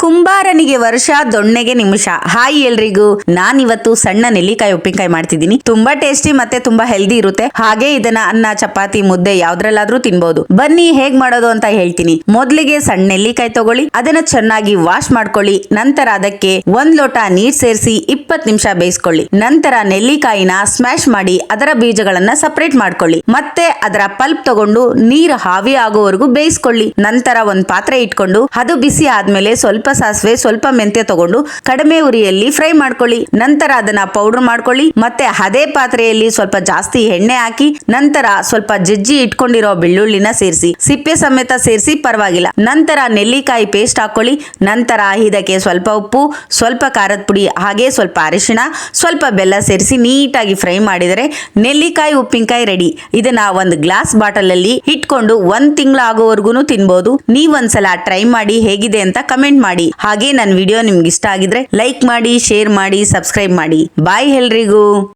ಕುಂಬಾರನಿಗೆ ವರ್ಷ ದೊಣ್ಣೆಗೆ ನಿಮಿಷ. ಹಾಯ್ ಎಲ್ರಿಗೂ, ನಾನಿವತ್ತು ಸಣ್ಣ ನೆಲ್ಲಿಕಾಯಿ ಉಪ್ಪಿನಕಾಯಿ ಮಾಡ್ತಿದ್ದೀನಿ. ತುಂಬಾ ಟೇಸ್ಟಿ ಮತ್ತೆ ತುಂಬಾ ಹೆಲ್ದಿ ಇರುತ್ತೆ. ಹಾಗೆ ಇದನ್ನ ಅನ್ನ, ಚಪಾತಿ, ಮುದ್ದೆ ಯಾವ್ದ್ರಲ್ಲಾದ್ರೂ ತಿನ್ಬಹುದು. ಬನ್ನಿ ಹೇಗ್ ಮಾಡೋದು ಅಂತ ಹೇಳ್ತೀನಿ. ಮೊದ್ಲಿಗೆ ಸಣ್ಣ ನೆಲ್ಲಿಕಾಯಿ ತಗೊಳ್ಳಿ, ಅದನ್ನ ಚೆನ್ನಾಗಿ ವಾಶ್ ಮಾಡ್ಕೊಳ್ಳಿ. ನಂತರ ಅದಕ್ಕೆ 1 ಲೋಟ ನೀರ್ ಸೇರಿಸಿ 20 ನಿಮಿಷ ಬೇಯಿಸ್ಕೊಳ್ಳಿ. ನಂತರ ನೆಲ್ಲಿಕಾಯಿನ ಸ್ಮ್ಯಾಶ್ ಮಾಡಿ ಅದರ ಬೀಜಗಳನ್ನ ಸಪರೇಟ್ ಮಾಡ್ಕೊಳ್ಳಿ. ಮತ್ತೆ ಅದರ ಪಲ್ಪ್ ತಗೊಂಡು ನೀರು ಹಾವಿ ಆಗೋವರೆಗೂ ಬೇಯಿಸ್ಕೊಳ್ಳಿ. ನಂತರ ಒಂದ್ ಪಾತ್ರೆ ಇಟ್ಕೊಂಡು ಅದು ಬಿಸಿ ಆದ್ಮೇಲೆ ಸ್ವಲ್ಪ ಸಾಸಿವೆ, ಸ್ವಲ್ಪ ಮೆಂತ್ಯ ತಗೊಂಡು ಕಡಿಮೆ ಉರಿಯಲ್ಲಿ ಫ್ರೈ ಮಾಡ್ಕೊಳ್ಳಿ. ನಂತರ ಅದನ್ನ ಪೌಡರ್ ಮಾಡ್ಕೊಳ್ಳಿ. ಮತ್ತೆ ಅದೇ ಪಾತ್ರೆಯಲ್ಲಿ ಸ್ವಲ್ಪ ಜಾಸ್ತಿ ಎಣ್ಣೆ ಹಾಕಿ ನಂತರ ಸ್ವಲ್ಪ ಜಜ್ಜಿ ಇಟ್ಕೊಂಡಿರೋ ಬೆಳ್ಳುಳ್ಳಿನ ಸೇರಿಸಿ, ಸಿಪ್ಪೆ ಸಮೇತ ಸೇರಿಸಿ ಪರವಾಗಿಲ್ಲ. ನಂತರ ನೆಲ್ಲಿಕಾಯಿ ಪೇಸ್ಟ್ ಹಾಕೊಳ್ಳಿ. ನಂತರ ಇದಕ್ಕೆ ಸ್ವಲ್ಪ ಉಪ್ಪು, ಸ್ವಲ್ಪ ಖಾರದ ಪುಡಿ, ಹಾಗೆ ಸ್ವಲ್ಪ ಅರಿಶಿಣ, ಸ್ವಲ್ಪ ಬೆಲ್ಲ ಸೇರಿಸಿ ನೀಟಾಗಿ ಫ್ರೈ ಮಾಡಿದರೆ ನೆಲ್ಲಿಕಾಯಿ ಉಪ್ಪಿನಕಾಯಿ ರೆಡಿ. ಇದನ್ನ ಒಂದು ಗ್ಲಾಸ್ ಬಾಟಲ್ ಅಲ್ಲಿ ಇಟ್ಕೊಂಡು 1 ತಿಂಗಳು ಆಗೋವರೆಗೂ ತಿನ್ಬಹುದು. ನೀವೊಂದ್ಸಲ ಟ್ರೈ ಮಾಡಿ ಹೇಗಿದೆ ಅಂತ ಕಮೆಂಟ್ ಮಾಡಿ. ಹಾಗೆ ನನ್ನ ವಿಡಿಯೋ ನಿಮ್ಗೆ ಇಷ್ಟ ಆಗಿದ್ರೆ ಲೈಕ್ ಮಾಡಿ, ಶೇರ್ ಮಾಡಿ, ಸಬ್ಸ್ಕ್ರೈಬ್ ಮಾಡಿ. ಬಾಯ್ ಎಲ್ರಿಗೂ.